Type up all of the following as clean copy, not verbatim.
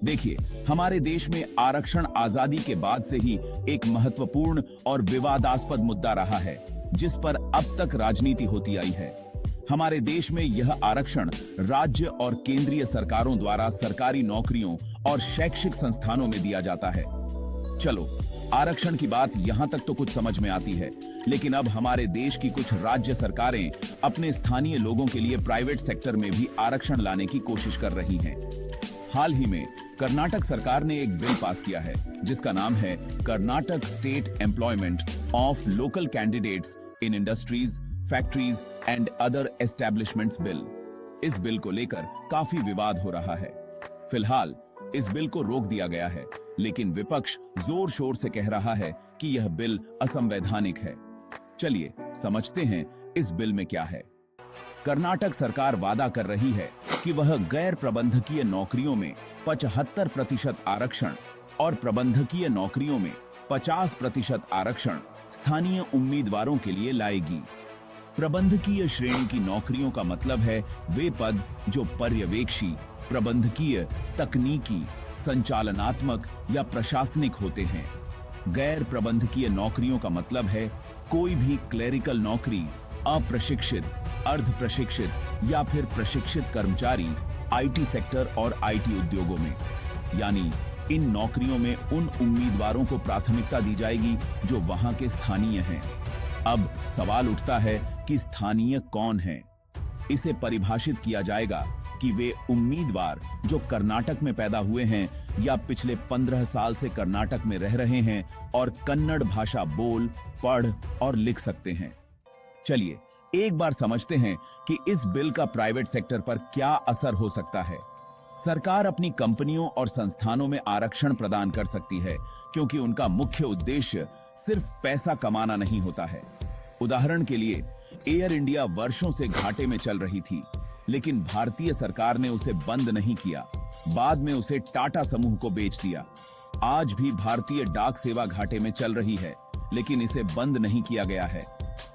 देखिए, हमारे देश में आरक्षण आजादी के बाद से ही एक महत्वपूर्ण और विवादास्पद मुद्दा रहा है, जिस पर अब तक राजनीति होती आई है। हमारे देश में यह आरक्षण राज्य और केंद्रीय सरकारों द्वारा सरकारी नौकरियों और शैक्षिक संस्थानों में दिया जाता है। चलो, आरक्षण की बात यहां तक तो कुछ समझ में आती है, लेकिन अब हमारे देश की कुछ राज्य सरकारें अपने स्थानीय लोगों के लिए प्राइवेट सेक्टर में भी आरक्षण लाने की कोशिश कर रही हैं। हाल ही में कर्नाटक सरकार ने एक बिल पास किया है, जिसका नाम है Karnataka state employment of local candidates in industries, factories and other establishments bill. इस बिल को लेकर काफी विवाद हो रहा है। फिलहाल इस बिल को रोक दिया गया है, लेकिन विपक्ष जोर शोर से कह रहा है कि यह बिल असंवैधानिक है। चलिए समझते हैं इस बिल में क्या है। कर्नाटक सरकार वादा कर रही है कि वह गैर प्रबंधकीय नौकरियों में 75% आरक्षण और प्रबंधकीय नौकरियों में 50% आरक्षण स्थानीय उम्मीदवारों के लिए लाएगी। प्रबंधकीय श्रेणी की नौकरियों का मतलब है वे पद जो पर्यवेक्षी, प्रबंधकीय, तकनीकी, संचालनात्मक या प्रशासनिक होते हैं। गैर प्रबंधकीय नौकरियों का मतलब है कोई भी क्लेरिकल नौकरी, अप्रशिक्षित, अर्ध प्रशिक्षित या फिर प्रशिक्षित कर्मचारी आईटी सेक्टर और आईटी उद्योगों में। यानी इन नौकरियों में उन उम्मीदवारों को प्राथमिकता दी जाएगी जो वहां के स्थानीय हैं। अब सवाल उठता है कि स्थानीय कौन हैं? इसे परिभाषित किया जाएगा कि वे उम्मीदवार जो कर्नाटक में पैदा हुए हैं या पिछले 15 साल से कर्नाटक में रह रहे हैं और कन्नड़ भाषा बोल, पढ़ और लिख सकते हैं। चलिए एक बार समझते हैं कि इस बिल का प्राइवेट सेक्टर पर क्या असर हो सकता है। सरकार अपनी कंपनियों और संस्थानों में आरक्षण प्रदान कर सकती है, क्योंकि उनका मुख्य उद्देश्य सिर्फ पैसा कमाना नहीं होता है। उदाहरण के लिए एयर इंडिया वर्षों से घाटे में चल रही थी, लेकिन भारतीय सरकार ने उसे बंद नहीं किया। बाद में उसे टाटा समूह को बेच दिया। आज भी भारतीय डाक सेवा घाटे में चल रही है, लेकिन इसे बंद नहीं किया गया है।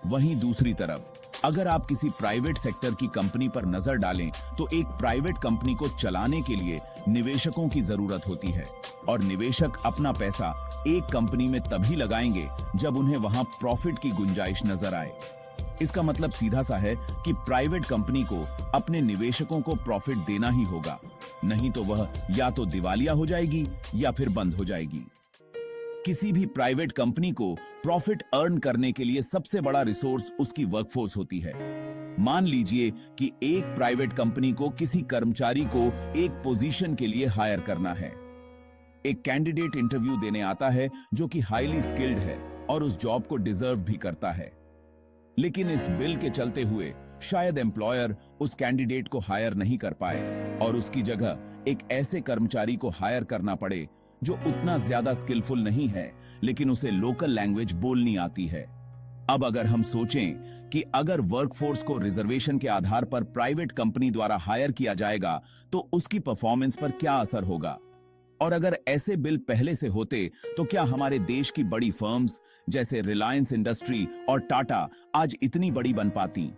वहीं दूसरी तरफ अगर आप किसी प्राइवेट सेक्टर की कंपनी पर नजर डालें तो एक प्राइवेट कंपनी को चलाने के लिए निवेशकों की जरूरत होती है, और निवेशक अपना पैसा एक कंपनी में तभी लगाएंगे जब उन्हें वहां प्रॉफिट की गुंजाइश नजर आए। इसका मतलब सीधा सा है कि प्राइवेट कंपनी को अपने निवेशकों को प्रॉफिट देना ही होगा, नहीं तो वह या तो दिवालिया हो जाएगी या फिर बंद हो जाएगी। किसी भी प्राइवेट कंपनी को प्रॉफिट अर्न करने के लिए सबसे बड़ा रिसोर्स उसकी वर्कफोर्स होती है। मान लीजिए कि एक प्राइवेट कंपनी को किसी कर्मचारी को एक पोजीशन के लिए हायर करना है। एक कैंडिडेट इंटरव्यू देने आता है जो कि हाईली स्किल्ड है और उस जॉब को डिजर्व भी करता है, लेकिन इस बिल के चलते हुए शायद एम्प्लॉयर उस कैंडिडेट को हायर नहीं कर पाए और उसकी जगह एक ऐसे कर्मचारी को हायर करना पड़े जो उतना ज्यादा स्किलफुल नहीं है, लेकिन उसे लोकल लैंग्वेज बोलनी आती है। अब अगर हम सोचें कि अगर वर्कफोर्स को रिजर्वेशन के आधार पर प्राइवेट कंपनी द्वारा हायर किया जाएगा तो उसकी परफॉर्मेंस पर क्या असर होगा, और अगर ऐसे बिल पहले से होते तो क्या हमारे देश की बड़ी फर्म्स जैसे रिलायंस इंडस्ट्री और टाटा आज इतनी बड़ी बन पाती?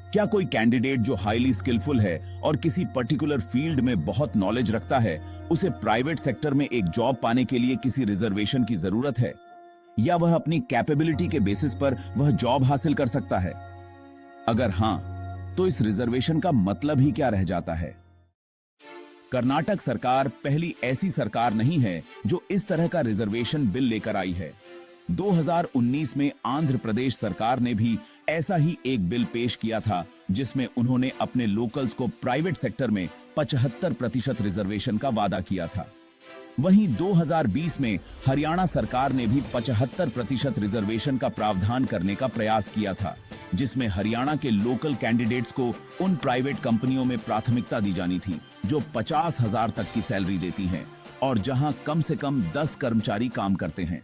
क्या कोई कैंडिडेट जो हाईली स्किलफुल है और किसी पर्टिकुलर फील्ड में बहुत नॉलेज रखता है, उसे प्राइवेट सेक्टर में एक जॉब पाने के लिए किसी रिजर्वेशन की जरूरत है, या वह अपनी कैपेबिलिटी के बेसिस पर वह जॉब हासिल कर सकता है? अगर हां, तो इस रिजर्वेशन का मतलब ही क्या रह जाता है? कर्नाटक सरकार पहली ऐसी सरकार नहीं है जो इस तरह का रिजर्वेशन बिल लेकर आई है। 2019 में आंध्र प्रदेश सरकार ने भी ऐसा ही एक बिल पेश किया था, जिसमें उन्होंने अपने लोकल्स को प्राइवेट सेक्टर में 75% रिजर्वेशन का वादा किया था। वहीं 2020 में हरियाणा सरकार ने भी 75% रिजर्वेशन का प्रावधान करने का प्रयास किया था, जिसमें हरियाणा के लोकल कैंडिडेट्स को उन प्राइवेट कंपनियों में प्राथमिकता दी जानी थी जो 50,000 तक की सैलरी देती हैं और जहां कम से कम 10 कर्मचारी काम करते हैं।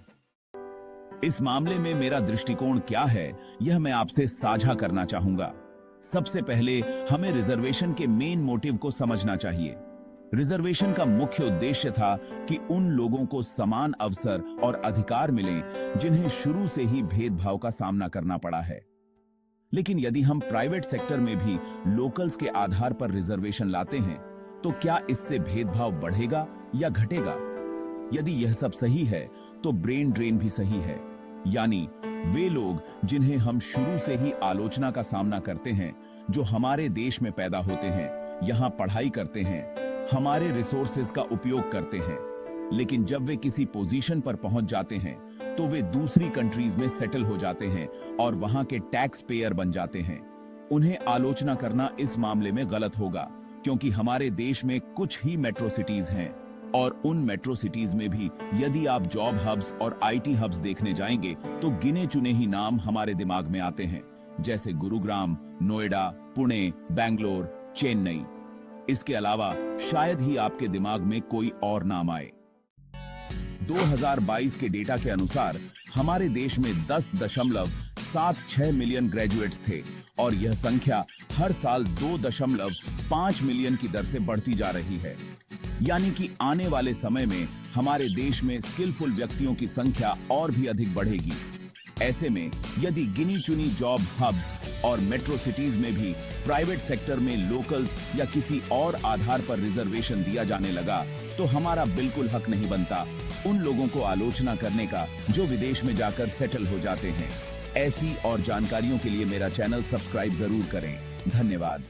इस मामले में मेरा दृष्टिकोण क्या है, यह मैं आपसे साझा करना चाहूंगा। सबसे पहले हमें रिजर्वेशन के मेन मोटिव को समझना चाहिए। रिजर्वेशन का मुख्य उद्देश्य था कि उन लोगों को समान अवसर और अधिकार मिले जिन्हें शुरू से ही भेदभाव का सामना करना पड़ा है। लेकिन यदि हम प्राइवेट सेक्टर में भी लोकल्स के आधार पर रिजर्वेशन लाते हैं तो क्या इससे भेदभाव बढ़ेगा या घटेगा? यदि यह सब सही है तो ब्रेन ड्रेन भी सही है। यानी वे लोग जिन्हें हम शुरू से ही आलोचना का सामना करते हैं, जो हमारे देश में पैदा होते हैं, यहाँ पढ़ाई करते हैं, हमारे रिसोर्सेज का उपयोग करते हैं, लेकिन जब वे किसी पोजीशन पर पहुंच जाते हैं तो वे दूसरी कंट्रीज में सेटल हो जाते हैं और वहां के टैक्स पेयर बन जाते हैं। उन्हें आलोचना करना इस मामले में गलत होगा, क्योंकि हमारे देश में कुछ ही मेट्रो सिटीज हैं और उन मेट्रो सिटीज में भी यदि आप जॉब हब्स और आईटी हब्स देखने जाएंगे तो गिने चुने ही नाम हमारे दिमाग में आते हैं, जैसे गुरुग्राम, नोएडा, पुणे, बेंगलोर, चेन्नई। इसके अलावा शायद ही आपके दिमाग में कोई और नाम आए। 2022 के डेटा के अनुसार हमारे देश में 10.76 मिलियन ग्रेजुएट्स थे और यह संख्या हर साल 2.5 मिलियन की दर से बढ़ती जा रही है। यानी कि आने वाले समय में हमारे देश में स्किलफुल व्यक्तियों की संख्या और भी अधिक बढ़ेगी। ऐसे में यदि गिनी चुनी जॉब हब्स और मेट्रो सिटीज में भी प्राइवेट सेक्टर में लोकल्स या किसी और आधार पर रिजर्वेशन दिया जाने लगा तो हमारा बिल्कुल हक नहीं बनता उन लोगों को आलोचना करने का जो विदेश में जाकर सेटल हो जाते हैं। ऐसी और जानकारियों के लिए मेरा चैनल सब्सक्राइब जरूर करें। धन्यवाद।